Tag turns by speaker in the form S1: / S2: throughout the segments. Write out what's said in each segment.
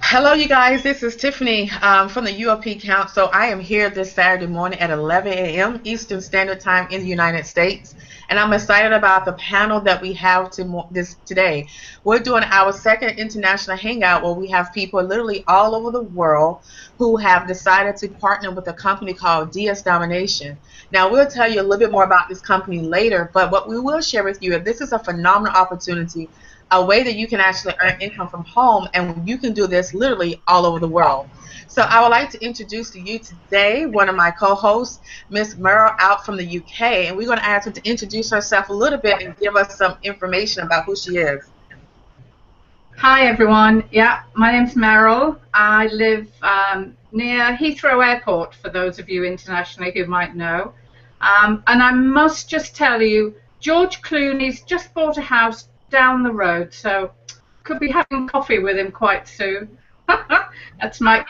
S1: Hello, you guys. This is Tiffany from the UOP Council. I am here this Saturday morning at 11 a.m. Eastern Standard Time in the United States, and I'm excited about the panel that we have today. We're doing our second international hangout where we have people literally all over the world who have decided to partner with a company called DS Domination. Now, we'll tell you a little bit more about this company later, but what we will share with you is this is a phenomenal opportunity, a way that you can actually earn income from home, and you can do this literally all over the world. So I would like to introduce to you today one of my co-hosts, Miss Merle out from the UK, and we're going to ask her to introduce herself a little bit and give us some information about who she is.
S2: Hi everyone. Yeah, my name's Meryl. I live near Heathrow Airport, for those of you internationally who might know. And I must just tell you, George Clooney's just bought a house down the road, so could be having coffee with him quite soon. That's my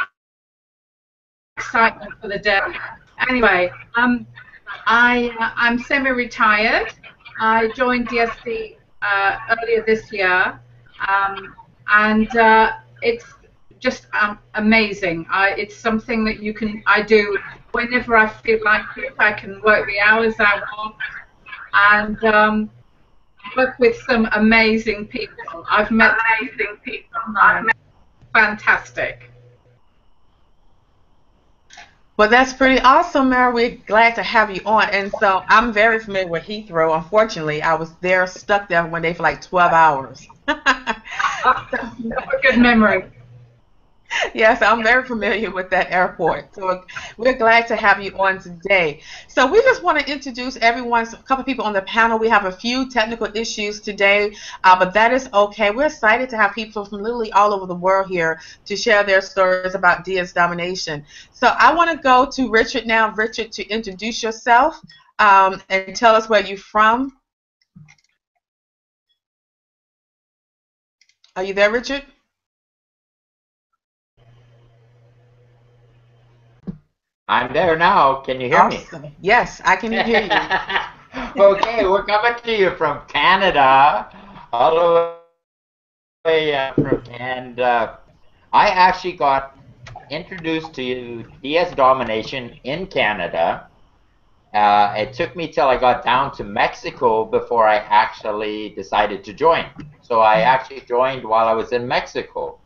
S2: excitement for the day. Anyway, I'm semi-retired. I joined DSD earlier this year. And it's just amazing. It's something that I do whenever I feel like it. I can work the hours I want and work with some amazing people. I've met amazing people. Fantastic.
S1: Well, that's pretty awesome, Mary. We're glad to have you on. And so I'm very familiar with Heathrow. Unfortunately, I was there, stuck there one day for like 12 hours.
S2: A good memory.
S1: Yes, I'm very familiar with that airport. So we're glad to have you on today. So we just want to introduce everyone, a couple of people on the panel. We have a few technical issues today, but that is okay. We're excited to have people from literally all over the world here to share their stories about DS domination. So I want to go to Richard now. Richard, to introduce yourself and tell us where you're from. Are you there, Richard?
S3: I'm there now. Can you hear me?
S1: Awesome. Yes, I can hear you.
S3: Okay, we're coming to you from Canada, all the way from Canada. I actually got introduced to DS Domination in Canada. It took me till I got down to Mexico before I actually decided to join. So I actually joined while I was in Mexico.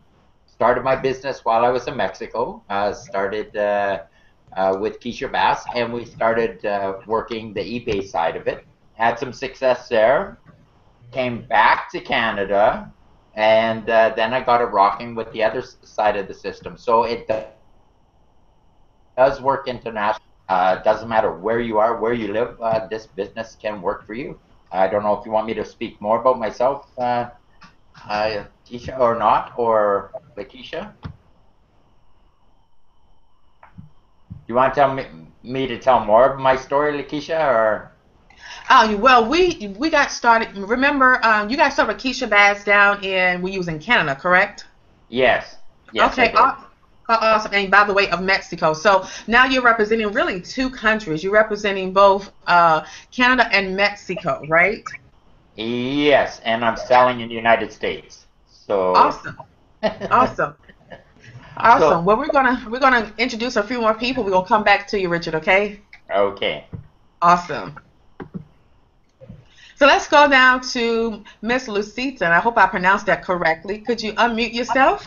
S3: Started my business while I was in Mexico. Started with Keisha Bass, and we started working the eBay side of it. Had some success there. Came back to Canada, and then I got it rocking with the other side of the system. So it does work international. Doesn't matter where you are, where you live. This business can work for you. I don't know if you want me to speak more about myself, Keisha, or not, or Lakeisha. You want to tell me to tell more of my story, Lakeisha, or?
S1: Oh, well, we got started. Remember, you guys started with Keisha Bass down in we was in Canada, correct?
S3: Yes, yes, I
S1: Okay,
S3: did.
S1: awesome. And by the way, of Mexico. So now you're representing really two countries. You're representing both Canada and Mexico, right?
S3: Yes, and I'm selling in the United States. So,
S1: Awesome, awesome, awesome.
S3: so
S1: Well, we're gonna introduce a few more people. We're gonna come back to you, Richard. Okay?
S3: okay.
S1: Awesome. So let's go down to Miss Lucita, and I hope I pronounced that correctly. Could you unmute yourself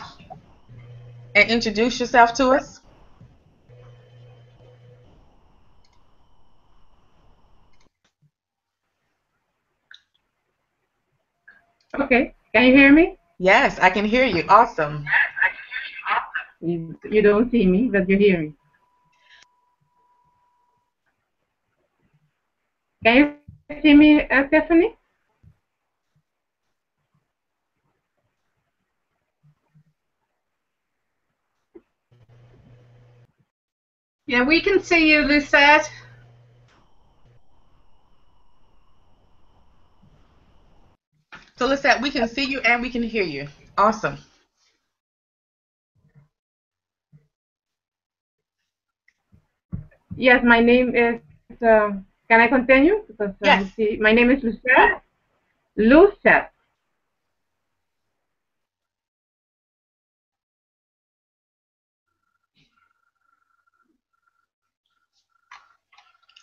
S1: and introduce yourself to us?
S4: Okay, can you hear me?
S1: Yes, I can hear you. Awesome.
S4: You don't see me, but you hear me. Can you see me, Stephanie?
S2: Yeah, we can see you, Lucette.
S1: So listen, we can see you and we can hear you. Awesome.
S4: Yes, my name is. Can I continue? Because
S1: Yes.
S4: you see, my name is Lucette. Lucette.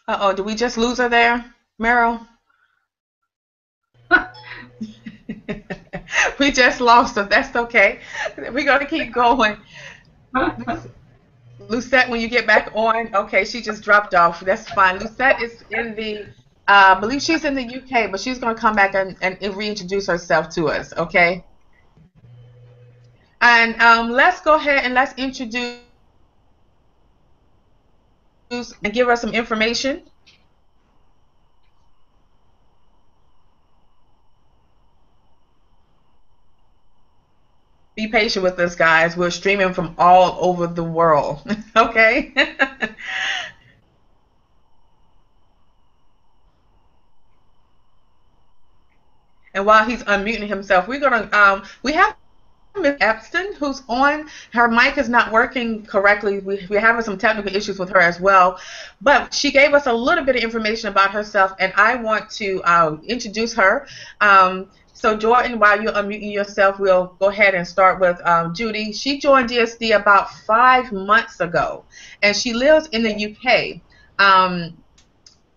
S1: Uh-oh, did we just lose her there, Meryl? We just lost her. That's okay. We're going to keep going. Lucette, when you get back on, okay, she just dropped off. That's fine. Lucette is in the, I believe she's in the UK, but she's going to come back and reintroduce herself to us, okay? And let's go ahead and let's introduce and give us some information. Be patient with us, guys. We're streaming from all over the world, okay? And while he's unmuting himself, we're gonna we have Miss Epson who's on. Her mic is not working correctly. We're having some technical issues with her as well, but she gave us a little bit of information about herself, and I want to introduce her. So Jordan, while you're unmuting yourself, we'll go ahead and start with Judy. She joined DSD about 5 months ago, and she lives in the UK.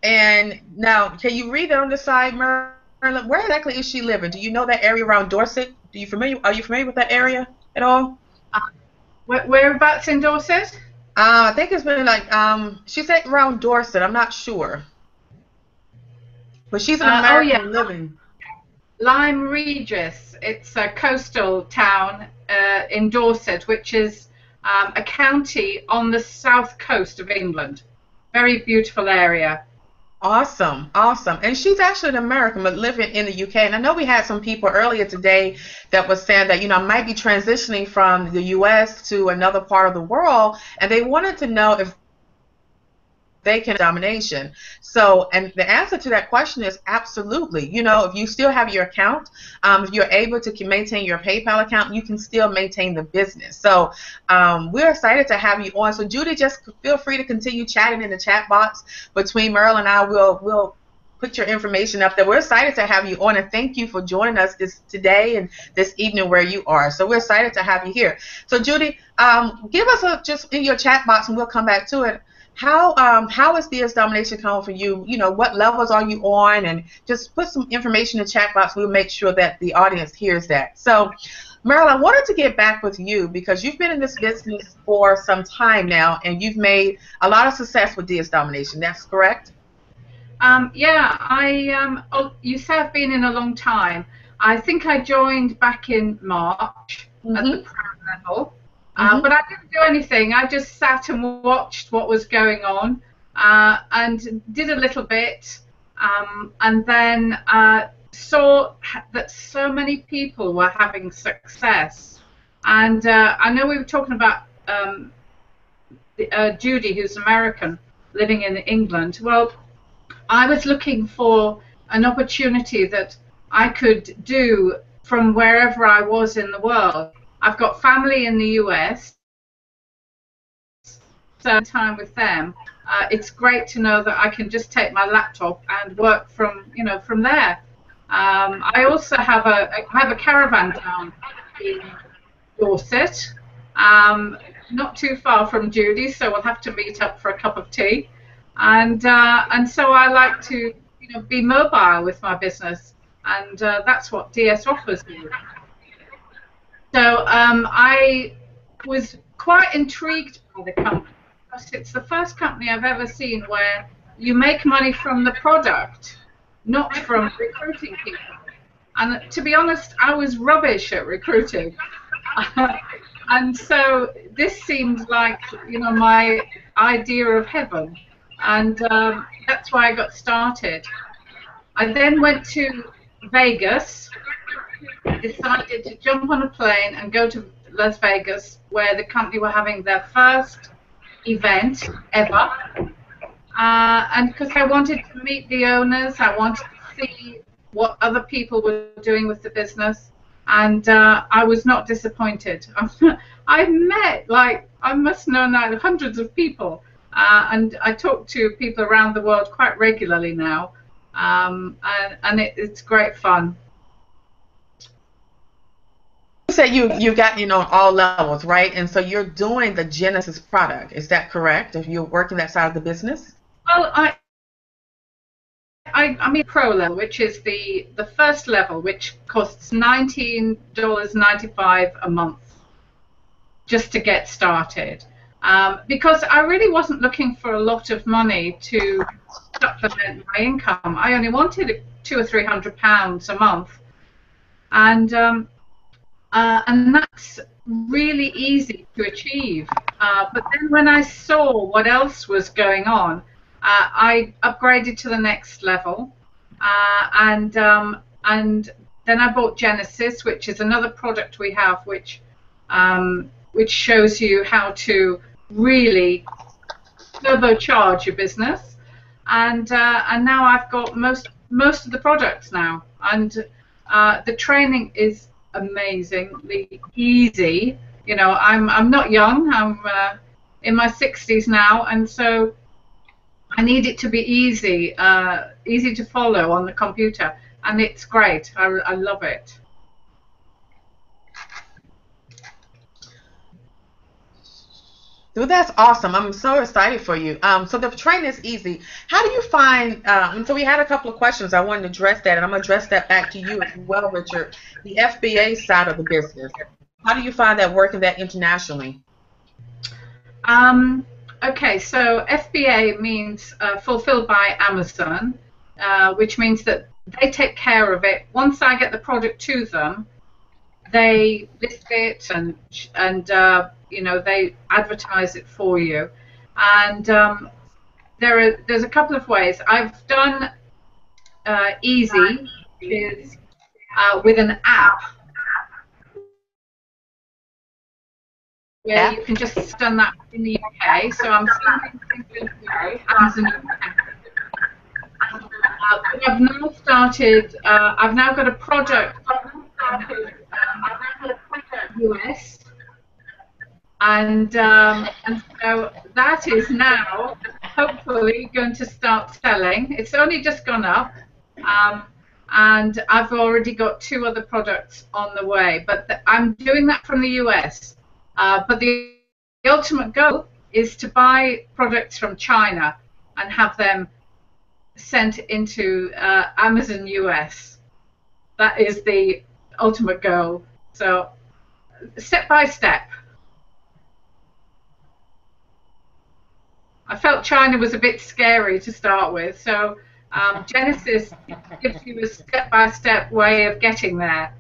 S1: And now, can you read it on the side, Merlin? Where exactly is she living? Do you know that area around Dorset? Are you familiar with that area at all?
S2: Whereabouts in Dorset?
S1: I think it's been like she said around Dorset. I'm not sure, but she's an American living.
S2: Lyme Regis. It's a coastal town in Dorset, which is a county on the south coast of England. Very beautiful area.
S1: Awesome, awesome. And she's actually an American, but living in the UK. And I know we had some people earlier today that was saying that, might be transitioning from the US to another part of the world, and they wanted to know if they can domination. So, and the answer to that question is absolutely. If you still have your account, if you're able to maintain your PayPal account, you can still maintain the business. So we're excited to have you on. So Judy, just feel free to continue chatting in the chat box between Merle and I. We'll put your information up there. We're excited to have you on, and thank you for joining us today and this evening where you are. So we're excited to have you here. So Judy, give us just in your chat box, and we'll come back to it. How is DS domination coming for you? What levels are you on? And just put some information in the chat box. We'll make sure that the audience hears that. So, Merle, I wanted to get back with you because you've been in this business for some time now, and you've made a lot of success with DS domination. That's correct?
S2: Yeah, you say I've been in a long time. I think I joined back in March at the pro level. But I didn't do anything. I just sat and watched what was going on and did a little bit, and then saw that so many people were having success. And I know we were talking about Judy, who's American, living in England. Well, I was looking for an opportunity that I could do from wherever I was in the world. I've got family in the US, so time with them. It's great to know that I can just take my laptop and work from there. I also have a caravan town in Dorset, not too far from Judy, so we'll have to meet up for a cup of tea. And so I like to be mobile with my business, and that's what DS offers me. So I was quite intrigued by the company because it's the first company I've ever seen where you make money from the product, not from recruiting people. And to be honest, I was rubbish at recruiting. And so this seemed like, my idea of heaven. And that's why I got started. I then went to Vegas, decided to jump on a plane and go to Las Vegas, where the company were having their first event ever. And because I wanted to meet the owners, I wanted to see what other people were doing with the business, and I was not disappointed. I met, I must know now, hundreds of people, and I talk to people around the world quite regularly now, and it's great fun.
S1: You said you got on all levels, right? And so you're doing the Genesis product. Is that correct? If you're working that side of the business?
S2: Well, I mean pro level, which is the first level, which costs $19.95 a month just to get started. Because I really wasn't looking for a lot of money to supplement my income. I only wanted £200 or £300 a month, and that's really easy to achieve. But then when I saw what else was going on, I upgraded to the next level, and then I bought Genesis, which is another product we have, which shows you how to really turbocharge your business. And now I've got most of the products now, and the training is amazingly easy. You know, I'm not young. I'm in my 60s now, and so I need it to be easy to follow on the computer, and it's great. I love it.
S1: So that's awesome. I'm so excited for you. So the training is easy. How do you find, and so we had a couple of questions. I wanted to address that, and I'm going to address that back to you as well, Richard. The FBA side of the business. How do you find that working that internationally?
S2: Okay, so FBA means fulfilled by Amazon, which means that they take care of it. Once I get the product to them, they list it and you know, they advertise it for you. And there's a couple of ways. I've done easy, which is with an app where you can just done that in the UK. So I'm sending things to Amazon UK. I've now started. I've now got a product US, and so that is now hopefully going to start selling. It's only just gone up, and I've already got 2 other products on the way. But I'm doing that from the US. But the ultimate goal is to buy products from China and have them sent into Amazon US. That is the ultimate goal. So step by step. I felt China was a bit scary to start with, so Genesis gives you a step-by-step way of getting there.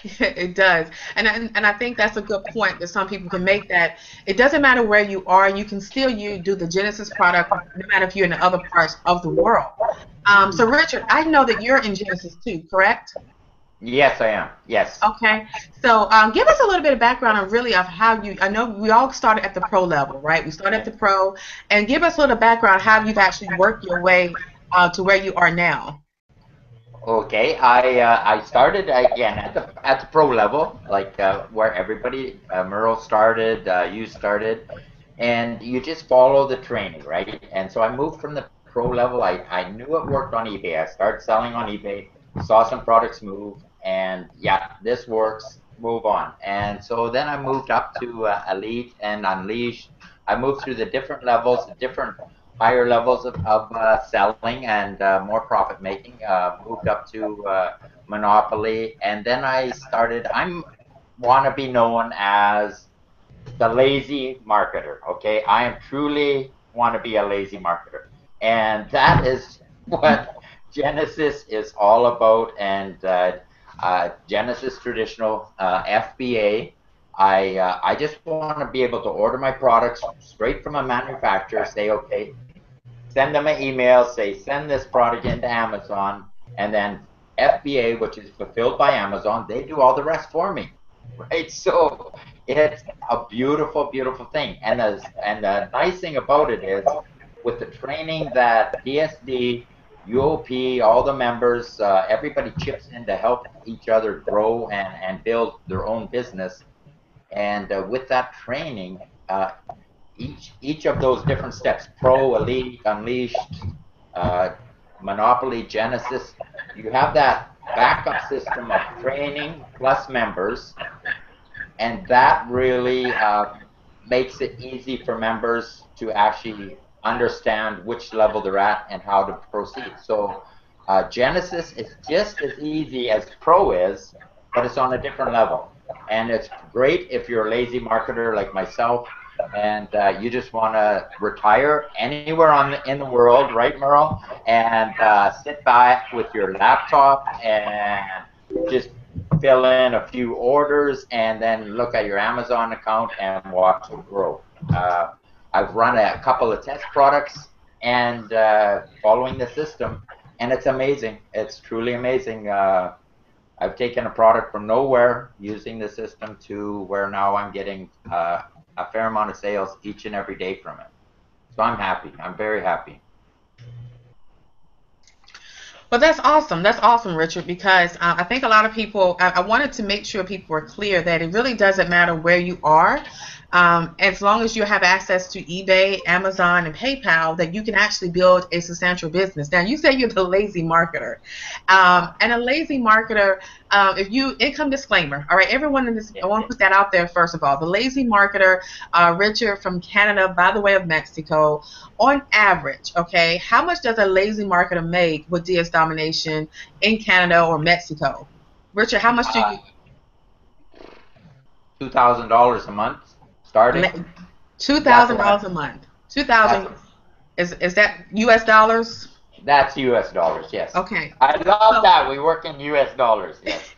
S1: Yeah, it does, and I think that's a good point that some people can make, that it doesn't matter where you are, you can still do the Genesis product no matter if you're in the other parts of the world. So Richard, I know that you're in Genesis too, correct?
S3: Yes, I am. Yes.
S1: Okay. So give us a little bit of background on really of how I know we all started at the pro level, right? We started at the pro, and give us a little background how you've actually worked your way to where you are now.
S3: Okay, I started again at the pro level, like where everybody, Merle started, you started, and you just follow the training, right? And so I moved from the pro level. I knew it worked on eBay. I started selling on eBay, saw some products move, and yeah, this works, move on. And so then I moved up to Elite and Unleashed. I moved through the different levels, the different higher levels of selling and more profit making. Moved up to Monopoly, and then I want to be known as the lazy marketer. Okay, I am truly want to be a lazy marketer, and that is what Genesis is all about. And Genesis traditional FBA. I just want to be able to order my products straight from a manufacturer. Say, okay, send them an email, say send this product into Amazon, and then FBA, which is fulfilled by Amazon, they do all the rest for me, right? So it's a beautiful, beautiful thing. And the nice thing about it is, with the training that DSD, UOP, all the members, everybody chips in to help each other grow and build their own business. And with that training, each of those different steps, Pro, Elite, Unleashed, Monopoly, Genesis, you have that backup system of training plus members, and that really makes it easy for members to actually understand which level they're at and how to proceed. So Genesis is just as easy as Pro is, but it's on a different level. And it's great if you're a lazy marketer like myself and you just want to retire anywhere in the world, right, Merle? And sit back with your laptop and just fill in a few orders and then look at your Amazon account and watch it grow. I've run a couple of test products and following the system, and it's amazing. It's truly amazing. I've taken a product from nowhere using the system to where now I'm getting a fair amount of sales each and every day from it. So I'm happy. I'm very happy.
S1: Well, that's awesome. That's awesome, Richard, because I think a lot of people, I wanted to make sure people were clear that it really doesn't matter where you are. As long as you have access to eBay, Amazon, and PayPal, that you can actually build a substantial business. Now, you say you're the lazy marketer. And a lazy marketer, income disclaimer, all right, everyone in this, I want to put that out there first of all. The lazy marketer, Richard from Canada, by the way of Mexico, on average, okay, how much does a lazy marketer make with DS Domination in Canada or Mexico? Richard, how much do you?
S3: $2,000 a month starting.
S1: $2,000 a month. 2,000 is that U.S. dollars?
S3: That's U.S. dollars, yes.
S1: Okay.
S3: I love that. We work in U.S. dollars, yes.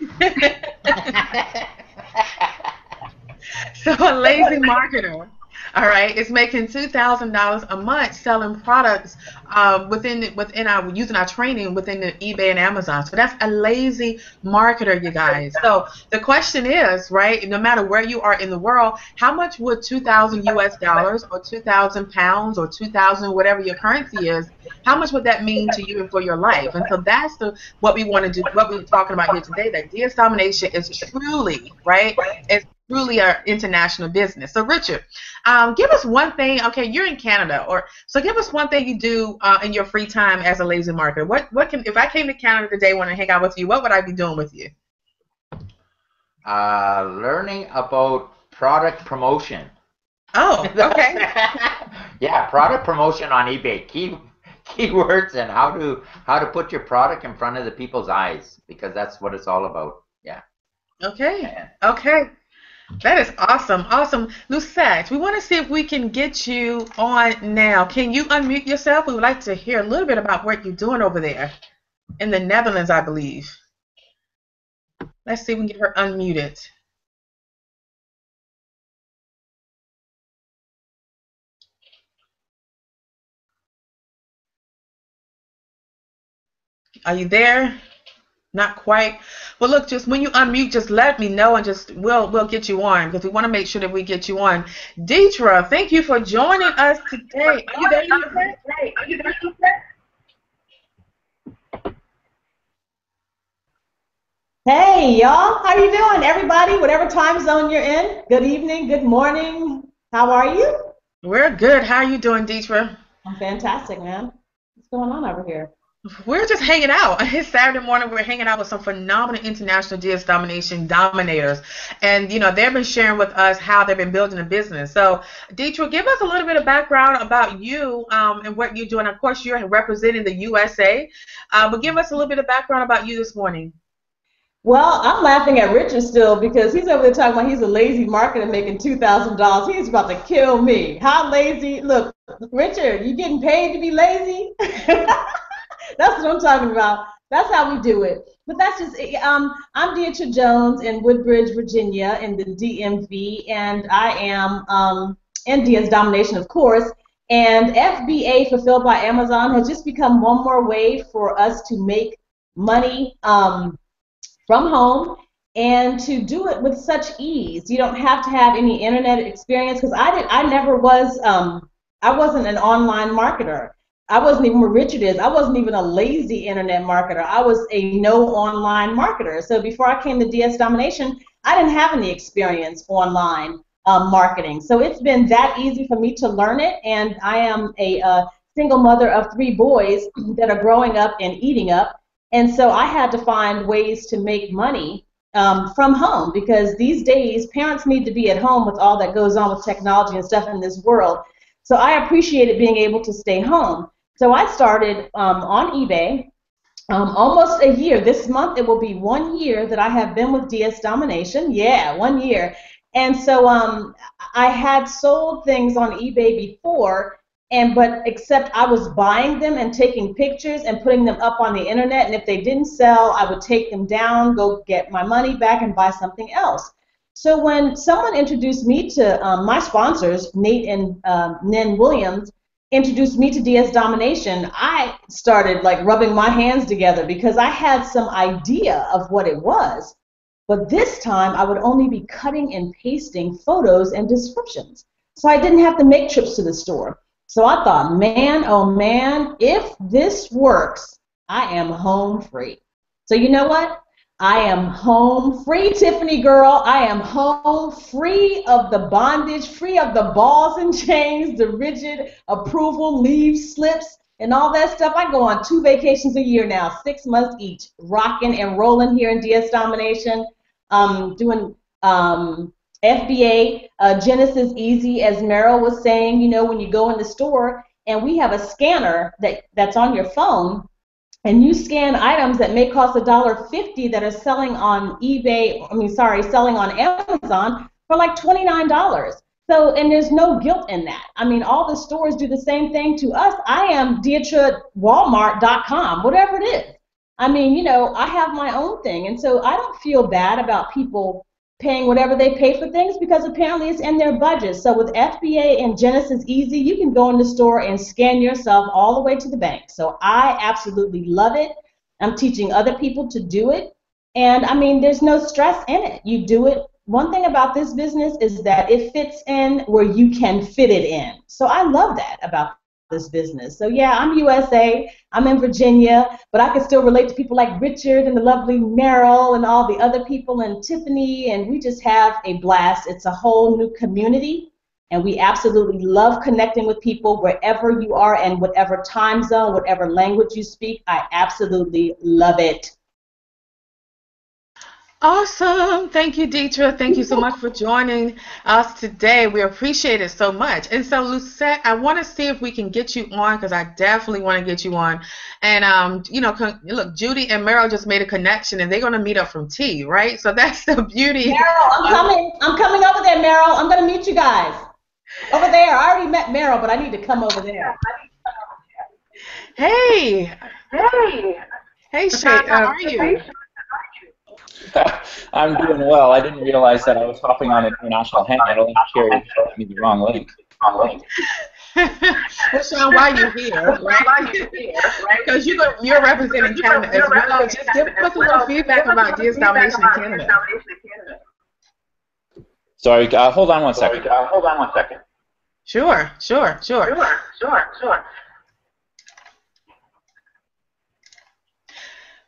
S1: So a lazy marketer, all right, is making $2,000 a month selling products within our using our training within the eBay and Amazon. So that's a lazy marketer, you guys. So the question is, right, no matter where you are in the world, how much would 2,000 U.S. dollars or 2,000 pounds or 2,000 whatever your currency is, how much would that mean to you and for your life? And so that's what we want to do, what we're talking about here today, that DS Domination is truly, right, it's truly our international business. So Richard, give us one thing. Okay, you're in Canada, so give us one thing you do in your free time as a lazy marketer. What can, if I came to Canada today, want to hang out with you, what would I be doing with you?
S3: Learning about product promotion.
S1: Oh, okay.
S3: Yeah, product promotion on eBay. Keywords and how to put your product in front of the people's eyes, because that's what it's all about. Yeah.
S1: Okay. Okay. That is awesome. Awesome. Lucette, we want to see if we can get you on now. Can you unmute yourself? We would like to hear a little bit about what you're doing over there in the Netherlands, I believe. Let's see if we can get her unmuted. Are you there? Not quite. Well, look, just when you unmute, just let me know, and just we'll get you on, because we want to make sure that we get you on. Deetra, thank you for joining us today. Are you there, Deetra?
S5: Are you there, Hey, y'all. How you doing? Everybody, whatever time zone you're in, good evening, good morning. How are you?
S1: We're good. How are you doing, Deetra?
S5: I'm fantastic, man. What's going on over here?
S1: We're just hanging out. It's Saturday morning. We're hanging out with some phenomenal international DS Domination dominators. And, you know, they've been sharing with us how they've been building a business. So, Deetra, give us a little bit of background about you and what you're doing. Of course, you're representing the USA. But give us a little bit of background about you this morning.
S5: Well, I'm laughing at Richard still because he's over there talking about he's a lazy marketer making $2,000. He's about to kill me. How lazy? Look, Richard, you getting paid to be lazy? That's what I'm talking about. That's how we do it. But that's just, I'm Deetra Jones in Woodbridge, Virginia, in the DMV, and I am in DS Domination, of course. And FBA, Fulfilled by Amazon, has just become one more way for us to make money from home, and to do it with such ease. You don't have to have any internet experience, because I never was, I wasn't an online marketer. I wasn't even where Richard is. I wasn't even a lazy internet marketer. I was a no online marketer. So before I came to DS Domination, I didn't have any experience online marketing. So it's been that easy for me to learn it, and I am a single mother of 3 boys that are growing up and eating up. And so I had to find ways to make money from home, because these days parents need to be at home with all that goes on with technology and stuff in this world. So I appreciated being able to stay home. So I started on eBay almost a year. This month it will be 1 year that I have been with DS Domination. Yeah, 1 year. And so I had sold things on eBay before, but except I was buying them and taking pictures and putting them up on the internet. And if they didn't sell, I would take them down, go get my money back, and buy something else. So when someone introduced me to my sponsors, Nate and Nen Williams, introduced me to DS Domination, I started like rubbing my hands together because I had some idea of what it was. But this time I would only be cutting and pasting photos and descriptions. So I didn't have to make trips to the store. So I thought, man, oh man, if this works, I am home free. So you know what? I am home free, Tiffany girl. I am home free of the bondage, free of the balls and chains, the rigid approval leave slips, and all that stuff. I go on 2 vacations a year now, 6 months each, rocking and rolling here in DS Domination, doing FBA, Genesis Easy, as Meryl was saying, you know, when you go in the store, and we have a scanner that's on your phone, and you scan items that may cost $1.50 that are selling on eBay, selling on Amazon for like $29. So, and there's no guilt in that. I mean, all the stores do the same thing to us. I am DeatraWalmart.com, whatever it is. I mean, you know, I have my own thing. And so I don't feel bad about people paying whatever they pay for things because apparently it's in their budget. So with FBA and Genesis Easy, you can go in the store and scan yourself all the way to the bank. So I absolutely love it. I'm teaching other people to do it. And I mean, there's no stress in it. You do it. One thing about this business is that it fits in where you can fit it in. So I love that about this business. So yeah, I'm USA, I'm in Virginia, but I can still relate to people like Richard and the lovely Meryl and all the other people and Tiffany, and we just have a blast. It's a whole new community, and we absolutely love connecting with people wherever you are and whatever time zone, whatever language you speak. I absolutely love it.
S1: Awesome. Thank you, Deetra. Thank you so much for joining us today. We appreciate it so much. And so, Lucette, I want to see if we can get you on because I definitely want to get you on. And, you know, look, Judy and Meryl just made a connection, and they're going to meet up from tea, right? So that's the beauty.
S5: Meryl, I'm coming over there, Meryl. I'm going to meet you guys over there. I already met Meryl, but I need to come over there.
S1: Hey. Hey, Shay. How are you?
S6: I'm doing well. I didn't realize that I was hopping on an international hangout. I don't care if you showed me the wrong link.
S1: Well, Sean, why you here, right? Because you're representing Canada as well. Just give us a little feedback about DS Domination in Canada.
S6: Sorry, hold on one second.
S1: Sure.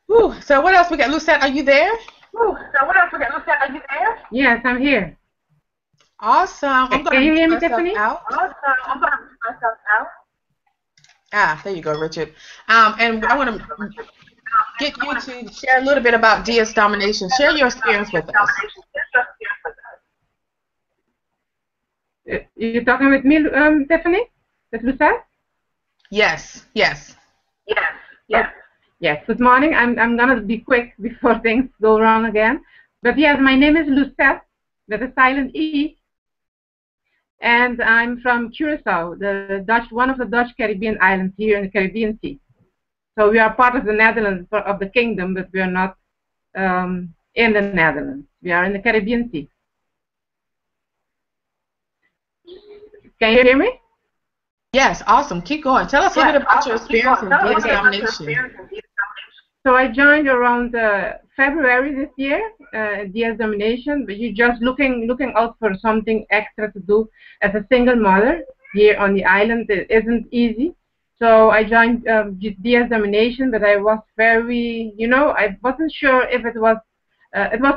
S1: Whew, so what else we got? Lucette, are you there?
S4: Yes, I'm here.
S1: Awesome.
S4: Can you hear me, Tiffany?
S1: There you go, Richard. And I want to get you to share a little bit about DS Domination. Share your experience with us.
S4: You're talking with me, Tiffany? With Lucette?
S1: Yes.
S4: Yes, good morning. I'm going to be quick before things go wrong again. But yes, my name is Lucette, with a silent E. And I'm from Curacao, one of the Dutch Caribbean islands here in the Caribbean Sea. So we are part of the Netherlands, of the kingdom, but we are not in the Netherlands. We are in the Caribbean Sea. Can you hear me?
S1: Yes, awesome. Keep going. Tell us a little bit about your experience in DS Domination.
S4: So I joined around February this year, DS Domination, but you're just looking out for something extra to do as a single mother here on the island. It isn't easy. So I joined DS Domination, but I was very, I wasn't sure if it was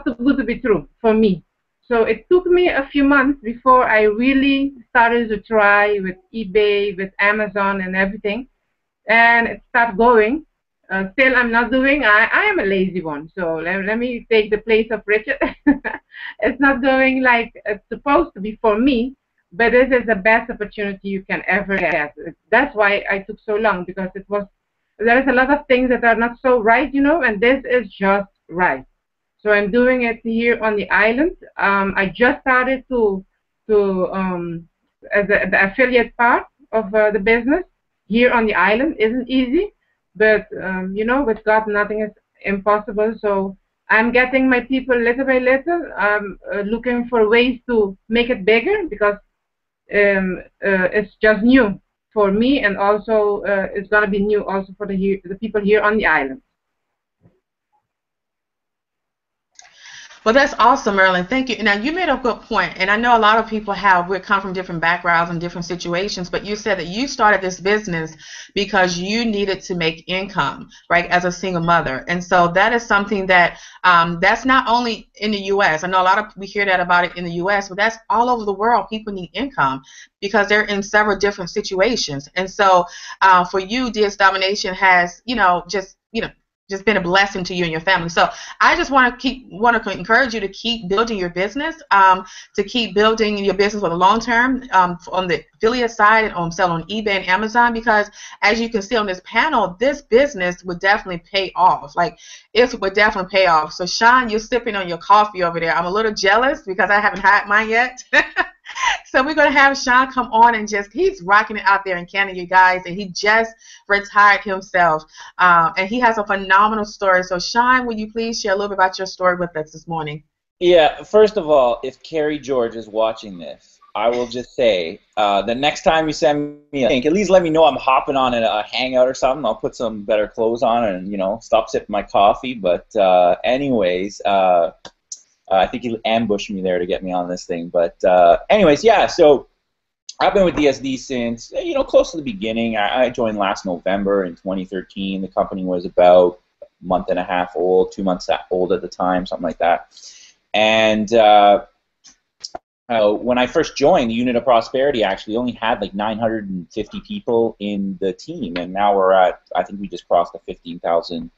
S4: too good to be true for me. So it took me a few months before I really started to try with eBay, with Amazon and everything. And it started going. Still, I'm not doing. I am a lazy one. So let me take the place of Richard. It's not going like it's supposed to be for me. but this is the best opportunity you can ever get. That's why I took so long, because there is a lot of things that are not so right, and this is just right. So I'm doing it here on the island. I just started to as the affiliate part of the business here on the island. Isn't easy, but with God nothing is impossible. So I'm getting my people little by little. I'm looking for ways to make it bigger, because it's just new for me, and also it's gonna be new also for the people here on the island.
S1: Well, that's awesome, Marilyn. Thank you. Now, you made a good point, and I know a lot of people we come from different backgrounds and different situations, but you said that you started this business because you needed to make income, right, as a single mother. And so that is something that that's not only in the U.S. I know a lot of we hear that about it in the U.S., but that's all over the world. People need income because they're in several different situations. And so for you, DS Domination has, just been a blessing to you and your family. So I just want to encourage you to keep building your business, to keep building your business for the long term, on the affiliate side and on selling on eBay and Amazon, because as you can see on this panel, this business would definitely pay off. Like, it would definitely pay off. So Sean, you're sipping on your coffee over there. I'm a little jealous because I haven't had mine yet. So we're going to have Sean come on and he's rocking it out there in Canada, you guys, and he just retired himself. And he has a phenomenal story. So Sean, will you please share a little bit about your story with us this morning?
S6: Yeah, first of all, if Carrie George is watching this, I will just say, the next time you send me a link, at least let me know I'm hopping on a hangout or something. I'll put some better clothes on and, stop sipping my coffee. But anyways, I think he ambushed me there to get me on this thing. But anyways, yeah, so I've been with DSD since, close to the beginning. I joined last November in 2013. The company was about a month and a half old, 2 months old at the time, something like that. And when I first joined, the Unit of Prosperity actually only had like 950 people in the team. And now we're at, I think we just crossed the 15,000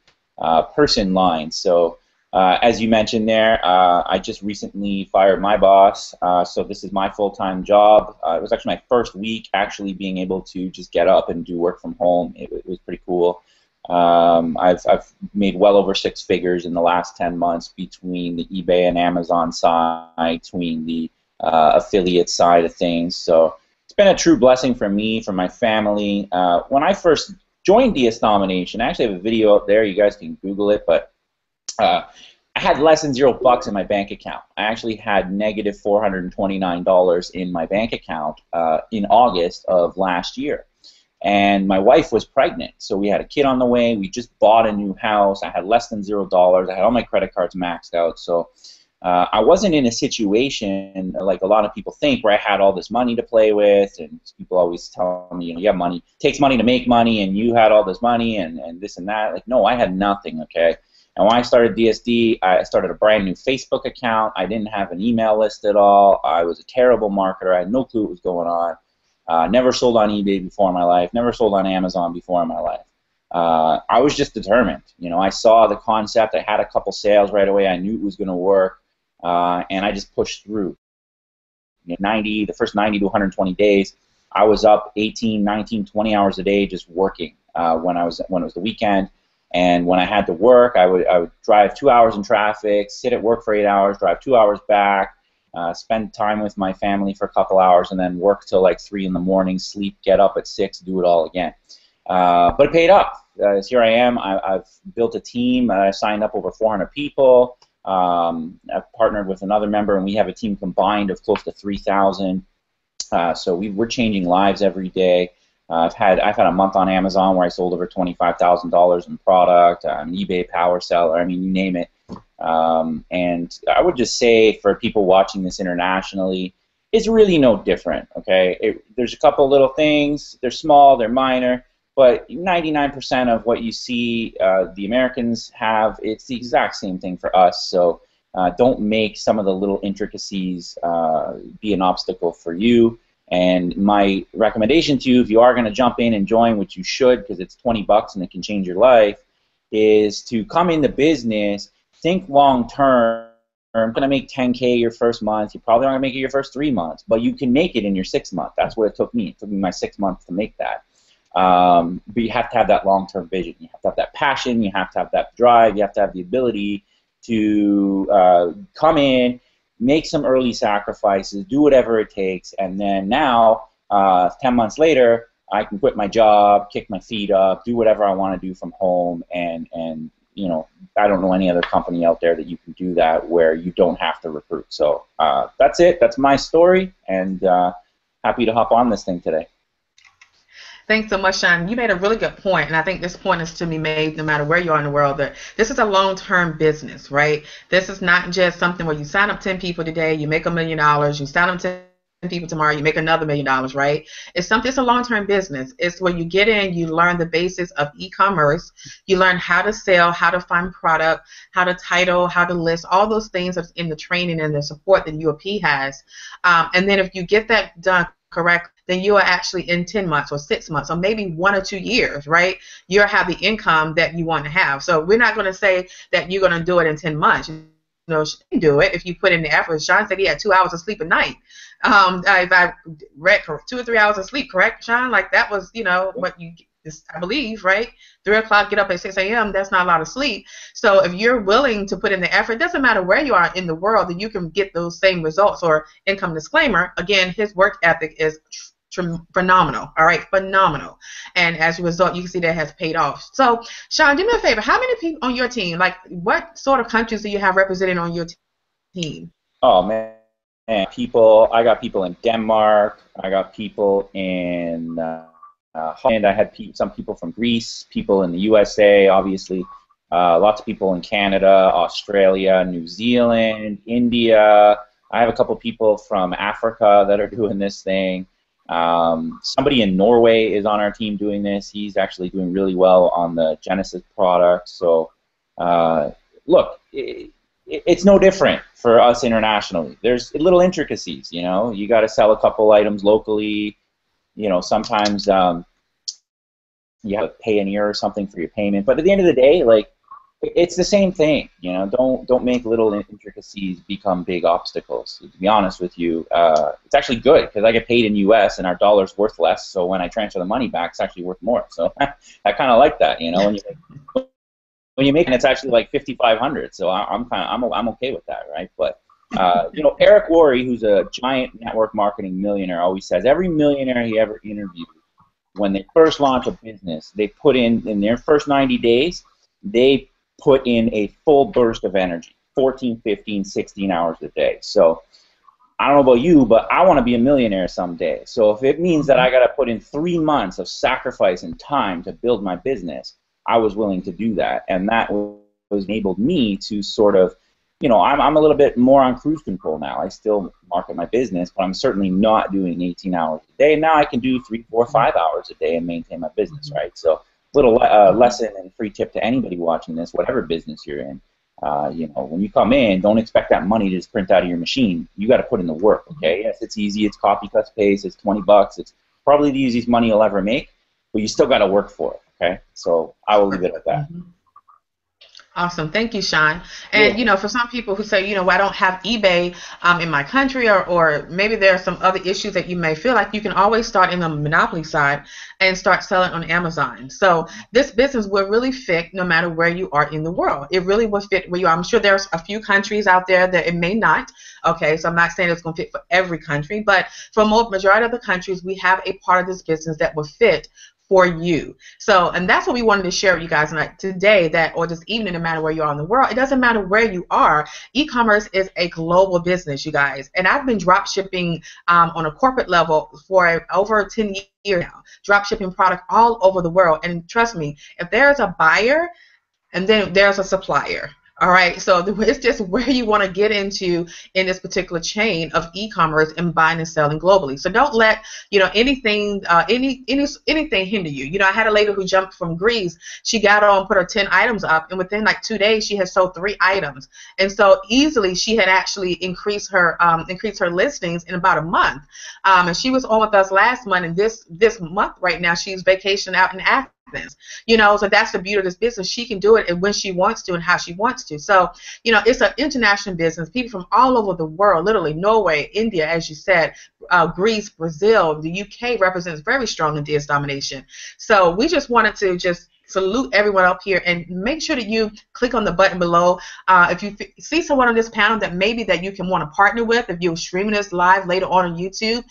S6: person line. So as you mentioned there, I just recently fired my boss, so this is my full-time job. It was actually my first week actually being able to just get up and do work from home. It was pretty cool. I've made well over 6 figures in the last 10 months between the eBay and Amazon side, between the affiliate side of things. So it's been a true blessing for me, for my family. When I first joined DS Domination, I actually have a video out there. You guys can Google it, but I had less than $0 in my bank account. I actually had negative $429 in my bank account in August of last year. And my wife was pregnant, so we had a kid on the way. We just bought a new house. I had less than $0. I had all my credit cards maxed out. So I wasn't in a situation like a lot of people think where I had all this money to play with, and people always tell me, you have money. It takes money to make money, and you had all this money and this and that. Like, no, I had nothing, okay? And when I started DSD, I started a brand new Facebook account. I didn't have an email list at all. I was a terrible marketer. I had no clue what was going on. Never sold on eBay before in my life. Never sold on Amazon before in my life. I was just determined. I saw the concept. I had a couple sales right away. I knew it was going to work, and I just pushed through. The first 90 to 120 days, I was up 18, 19, 20 hours a day just working when it was the weekend. And when I had to work, I would drive 2 hours in traffic, sit at work for 8 hours, drive 2 hours back, spend time with my family for a couple hours, and then work till like 3 in the morning, sleep, get up at 6, do it all again. But it paid off. Here I am. I've built a team. I signed up over 400 people. I've partnered with another member, and we have a team combined of close to 3,000. So we're changing lives every day. I've had a month on Amazon where I sold over $25,000 in product. I'm an eBay power seller. I mean, you name it. And I would just say for people watching this internationally, it's really no different. Okay, there's a couple little things. They're small, they're minor, but 99% of what you see the Americans have, it's the exact same thing for us. So don't make some of the little intricacies be an obstacle for you. And my recommendation to you, if you are going to jump in and join, which you should because it's $20 and it can change your life, is to come into business, think long term, going to make 10K your first month. You probably aren't going to make it your first 3 months, but you can make it in your 6th month. That's what it took me. It took me my 6 months to make that. But you have to have that long-term vision. You have to have that passion. You have to have that drive. You have to have the ability to come in, make some early sacrifices, do whatever it takes, and then now, 10 months later, I can quit my job, kick my feet up, do whatever I want to do from home, and you know, I don't know any other company out there that you can do that where you don't have to recruit. So that's it. That's my story, and happy to hop on this thing today.
S1: Thanks so much, Sean. You made a really good point, and I think this point is to be made no matter where you are in the world, that this is a long-term business, right? This is not just something where you sign up 10 people today, you make $1 million, you sign up 10 people tomorrow, you make another $1 million, right? It's a long-term business. It's where you get in, you learn the basics of e-commerce, you learn how to sell, how to find product, how to title, how to list, all those things that's in the training and the support that UOP has. And then if you get that done correct, then you are actually in 10 months or 6 months or maybe 1 or 2 years, right? You'll have the income that you want to have. So we're not going to say that you're going to do it in 10 months. You know, you can do it if you put in the effort. Sean said he had 2 hours of sleep a night. If I read 2 or 3 hours of sleep, correct, Sean? Like that was, you know, what you, I believe, right? 3 o'clock, get up at 6 a.m., that's not a lot of sleep. So if you're willing to put in the effort, it doesn't matter where you are in the world, that you can get those same results. Or income disclaimer, again, his work ethic is phenomenal, all right, phenomenal. And as a result, you can see that has paid off. So, Sean, do me a favor. How many people on your team, like what sort of countries do you have represented on your team?
S6: Oh, man. I got people in Denmark. I got people in Holland. I had some people from Greece, people in the USA, obviously. Lots of people in Canada, Australia, New Zealand, India. I have a couple people from Africa that are doing this thing. Somebody in Norway is on our team doing this. He's actually doing really well on the Genesis product. So, look, it's no different for us internationally. There's little intricacies, you know. You got to sell a couple items locally. You know, sometimes you have to pay an ear or something for your payment. But at the end of the day, like, it's the same thing, you know. Don't make little intricacies become big obstacles. To be honest with you, it's actually good because I get paid in U.S. and our dollar's worth less. So when I transfer the money back, it's actually worth more. So I kind of like that, you know. When you make it, it's actually like 5,500. So I'm okay with that, right? But you know, Eric Worre, who's a giant network marketing millionaire, always says every millionaire he ever interviewed, when they first launch a business, they put in their first 90 days, they put in a full burst of energy, 14, 15, 16 hours a day. So I don't know about you, but I want to be a millionaire someday. So if it means that I got to put in 3 months of sacrifice and time to build my business, I was willing to do that. And that was enabled me to sort of, you know, I'm a little bit more on cruise control now. I still market my business, but I'm certainly not doing 18 hours a day. Now I can do 3, 4, 5 hours a day and maintain my business, right? So little lesson and free tip to anybody watching this, whatever business you're in. You know, when you come in, don't expect that money to just print out of your machine. You got to put in the work, okay? Yes, it's easy. It's copy, cuts, paste. It's $20. It's probably the easiest money you'll ever make, but you still got to work for it, okay? So I will leave it at that.
S1: Awesome. Thank you, Sean. And, you know, for some people who say, you know, I don't have eBay in my country, or maybe there are some other issues that you may feel like, you can always start in the monopoly side and start selling on Amazon. So this business will really fit no matter where you are in the world. It really will fit where you are. I'm sure there's a few countries out there that it may not. Okay, so I'm not saying it's going to fit for every country, but for most majority of the countries, we have a part of this business that will fit for you. So, and that's what we wanted to share with you guys today, that, or this evening, no matter where you are in the world, it doesn't matter where you are. E-commerce is a global business, you guys. And I've been drop shipping on a corporate level for over 10 years now, drop shipping product all over the world. And trust me, if there's a buyer and then there's a supplier. All right, so it's just where you want to get into in this particular chain of e-commerce and buying and selling globally. So don't let, you know, anything hinder you. You know, I had a lady who jumped from Greece. She got on, put her 10 items up, and within like 2 days, she had sold 3 items. And so easily, she had actually increased her listings in about a month. And she was on with us last month, and this month right now, she's vacationing out in Africa. You know, so that's the beauty of this business. She can do it and when she wants to and how she wants to. So, you know, it's an international business. People from all over the world, literally Norway, India, as you said, Greece, Brazil, the UK represents very strong in DS domination. So we just wanted to just salute everyone up here and make sure that you click on the button below. If you see someone on this panel that maybe that you can want to partner with, if you're streaming this live later on YouTube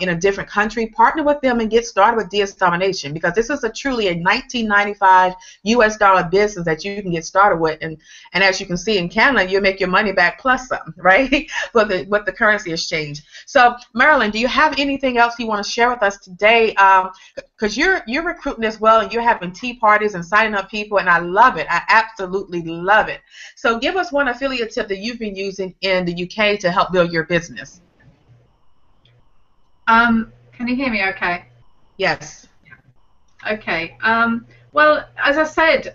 S1: in a different country, partner with them and get started with DS Domination, because this is truly a 1995 US dollar business that you can get started with. And as you can see in Canada, you make your money back plus some, right? with the currency exchange. So Marilyn, do you have anything else you want to share with us today? Because you're recruiting as well, and you're having tea parties and signing up people, and I love it. I absolutely love it. So give us one affiliate tip that you've been using in the UK to help build your business.
S2: Can you hear me okay?
S1: Yes.
S2: Okay. Well, as I said,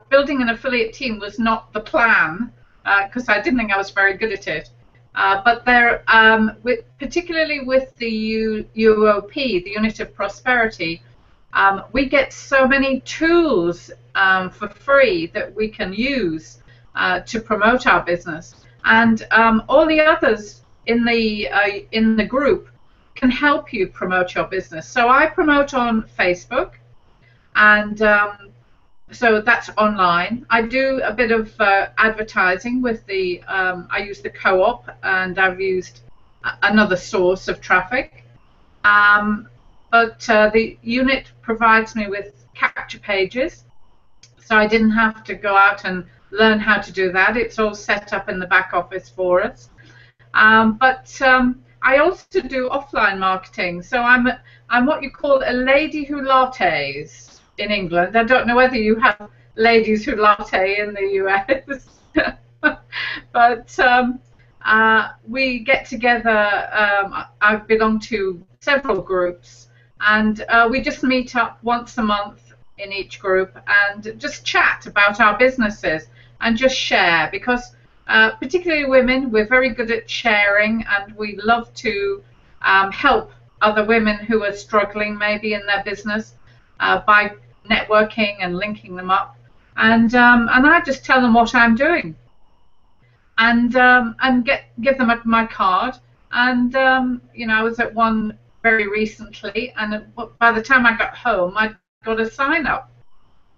S2: building an affiliate team was not the plan because I didn't think I was very good at it. But there, particularly with the UOP, the Unit of Prosperity, we get so many tools for free that we can use to promote our business, and all the others in the group can help you promote your business. So I promote on Facebook, and so that's online. I do a bit of advertising with the. I use the Co-op, and I've used another source of traffic. But the unit provides me with capture pages, so I didn't have to go out and learn how to do that. It's all set up in the back office for us. But I also do offline marketing, so I'm what you call a lady who lattes in England. I don't know whether you have ladies who latte in the US, but we get together. I belong to several groups. And we just meet up once a month in each group and just chat about our businesses and just share, because particularly women, we're very good at sharing, and we love to help other women who are struggling maybe in their business by networking and linking them up. And I just tell them what I'm doing and give them my card. And you know, I was at one very recently, and by the time I got home, I got a sign up,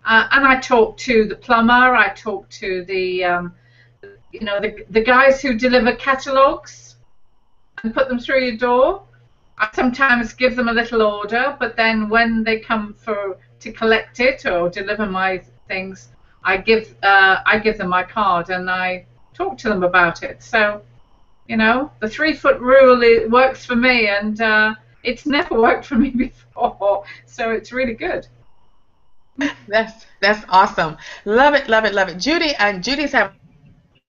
S2: and I talked to the plumber. I talked to the, you know, the guys who deliver catalogs and put them through your door. I sometimes give them a little order, but then when they come to collect it or deliver my things, I give them my card and I talk to them about it. So, you know, the 3-foot rule, it works for me, and it's never worked for me before, so it's really good.
S1: That's awesome. Love it, love it, love it. Judy, and Judy's having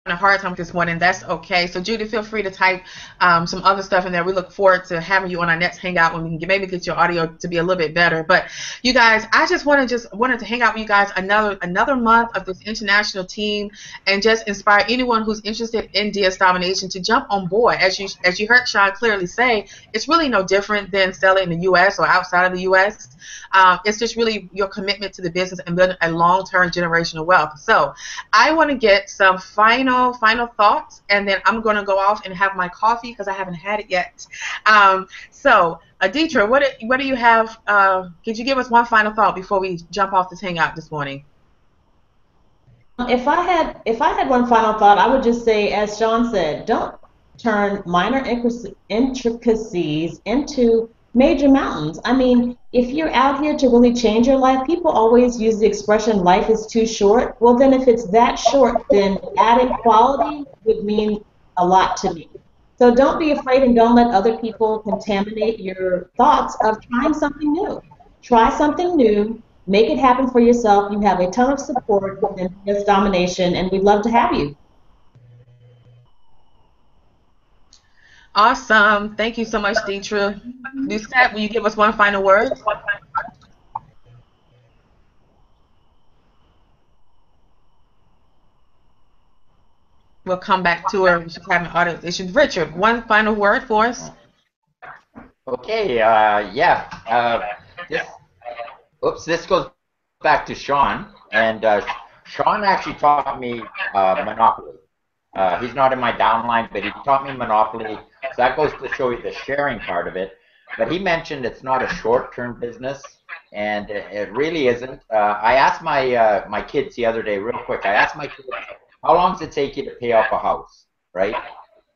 S1: a hard time this morning. That's okay. So Judy, feel free to type some other stuff in there. We look forward to having you on our next hangout when we can maybe get your audio to be a little bit better. But you guys, I just wanted to hang out with you guys another month of this international team, and just inspire anyone who's interested in DS domination to jump on board. As you heard Sean clearly say, it's really no different than selling in the U.S. or outside of the U.S. It's just really your commitment to the business and building a long-term generational wealth. So I want to get some final thoughts, and then I'm going to go off and have my coffee because I haven't had it yet. So Aditra, what do you have? Could you give us one final thought before we jump off this hangout this morning?
S5: If I had one final thought, I would just say, as Sean said, don't turn minor intricacies into major mountains. I mean, if you're out here to really change your life, people always use the expression life is too short. Well, then if it's that short, then adding quality would mean a lot to me. So don't be afraid, and don't let other people contaminate your thoughts of trying something new. Try something new, make it happen for yourself. You have a ton of support within this domination, and we'd love to have you.
S1: Awesome. Thank you so much, Deetra. Lucette, will you give us one final word? We'll come back to her. She's having audio issues. Richard, one final word for us.
S3: Okay. Oops, this goes back to Sean, and Sean actually taught me Monopoly. He's not in my downline, but he taught me Monopoly. So that goes to show you the sharing part of it. But he mentioned it's not a short-term business, and it really isn't. I asked my kids the other day, real quick. I asked my kids, how long does it take you to pay off a house, right?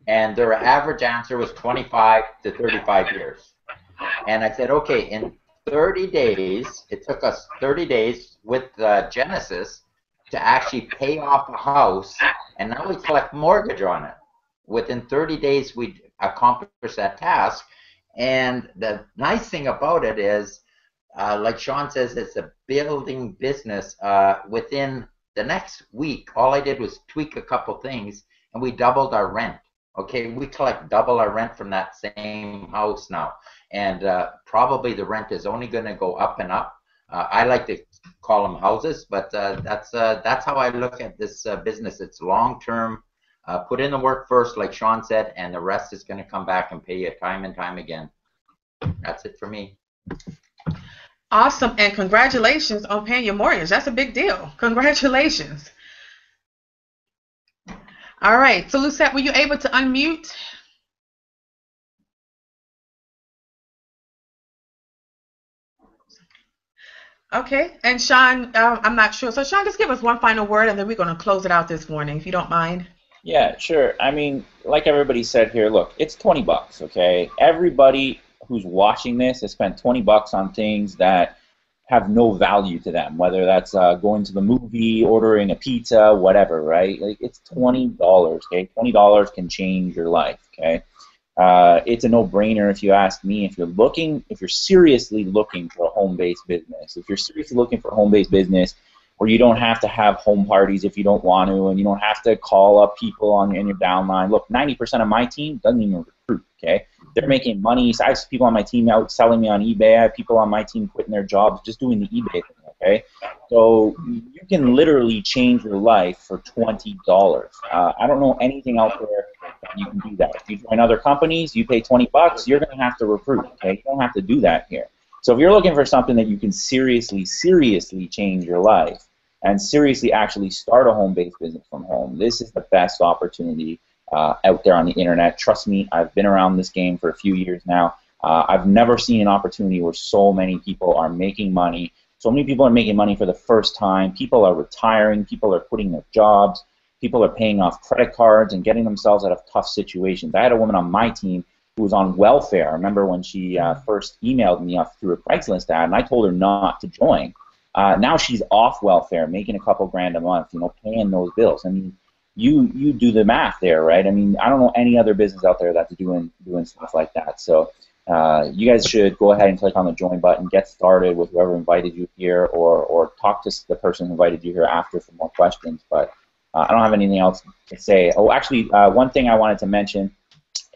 S3: And their average answer was 25 to 35 years. And I said, okay, in 30 days, it took us 30 days with Genesis to actually pay off a house, and now we collect mortgage on it. Within 30 days, we accomplished that task. And the nice thing about it is, like Sean says, it's a building business. Within the next week, all I did was tweak a couple things, and we doubled our rent. Okay, we collect double our rent from that same house now. And probably the rent is only going to go up and up. I like to call them houses, but that's how I look at this business. It's long term. Put in the work first, like Sean said, and the rest is going to come back and pay you time and time again. That's it for me.
S1: Awesome, and congratulations on paying your mortgage. That's a big deal. Congratulations. All right, so Lucette, were you able to unmute? Okay, and Sean, I'm not sure. So Sean, just give us one final word, and then we're going to close it out this morning, if you don't mind.
S6: Yeah, sure. I mean, like everybody said here, look, it's 20 bucks, okay? Everybody who's watching this has spent 20 bucks on things that have no value to them, whether that's going to the movie, ordering a pizza, whatever, right? Like, it's $20, okay? $20 can change your life, okay? It's a no-brainer if you ask me. If you're seriously looking for a home-based business, if you're seriously looking for a home-based business where you don't have to have home parties if you don't want to, and you don't have to call up people in your downline. Look, 90% of my team doesn't even recruit, okay? They're making money. So I have people on my team out selling me on eBay. I have people on my team quitting their jobs just doing the eBay thing, okay? So you can literally change your life for $20. I don't know anything out there that you can do that. If you join other companies, you pay 20 bucks, you're going to have to recruit, okay? You don't have to do that here. So if you're looking for something that you can seriously change your life and seriously actually start a home-based business from home, this is the best opportunity out there on the internet. Trust me, I've been around this game for a few years now. I've never seen an opportunity where so many people are making money. So many people are making money for the first time. People are retiring. People are quitting their jobs. People are paying off credit cards and getting themselves out of tough situations. I had a woman on my team who was on welfare. I remember when she first emailed me through a Craigslist ad, and I told her not to join. Now she's off welfare, making a couple grand a month, paying those bills. I mean, you do the math there, right? I mean, I don't know any other business out there that's doing stuff like that. So you guys should go ahead and click on the join button, get started with whoever invited you here, or talk to the person who invited you here after for more questions. But I don't have anything else to say. Oh, actually, one thing I wanted to mention.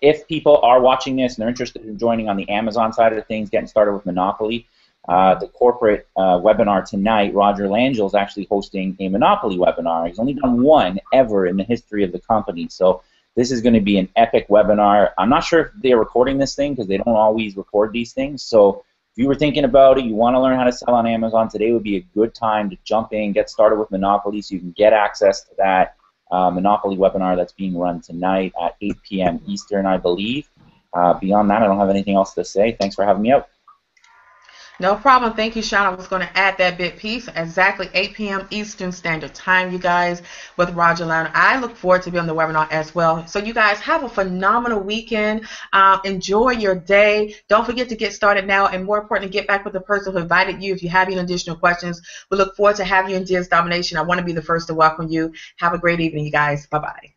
S6: If people are watching this and they're interested in joining on the Amazon side of things, getting started with Monopoly, the corporate webinar tonight, Roger Langell is actually hosting a Monopoly webinar. He's only done one ever in the history of the company. So this is going to be an epic webinar. I'm not sure if they're recording this thing because they don't always record these things. So if you were thinking about it, you want to learn how to sell on Amazon, today would be a good time to jump in, get started with Monopoly so you can get access to that Monopoly webinar that's being run tonight at 8 p.m. Eastern, I believe. Beyond that, I don't have anything else to say. Thanks for having me out.
S1: No problem. Thank you, Sean. I was going to add that bit piece. Exactly 8 p.m. Eastern Standard Time, you guys, with Roger Langell. I look forward to being on the webinar as well. So you guys have a phenomenal weekend. Enjoy your day. Don't forget to get started now, and more importantly, get back with the person who invited you if you have any additional questions. We look forward to having you in Diaz Domination. I want to be the first to welcome you. Have a great evening, you guys. Bye-bye.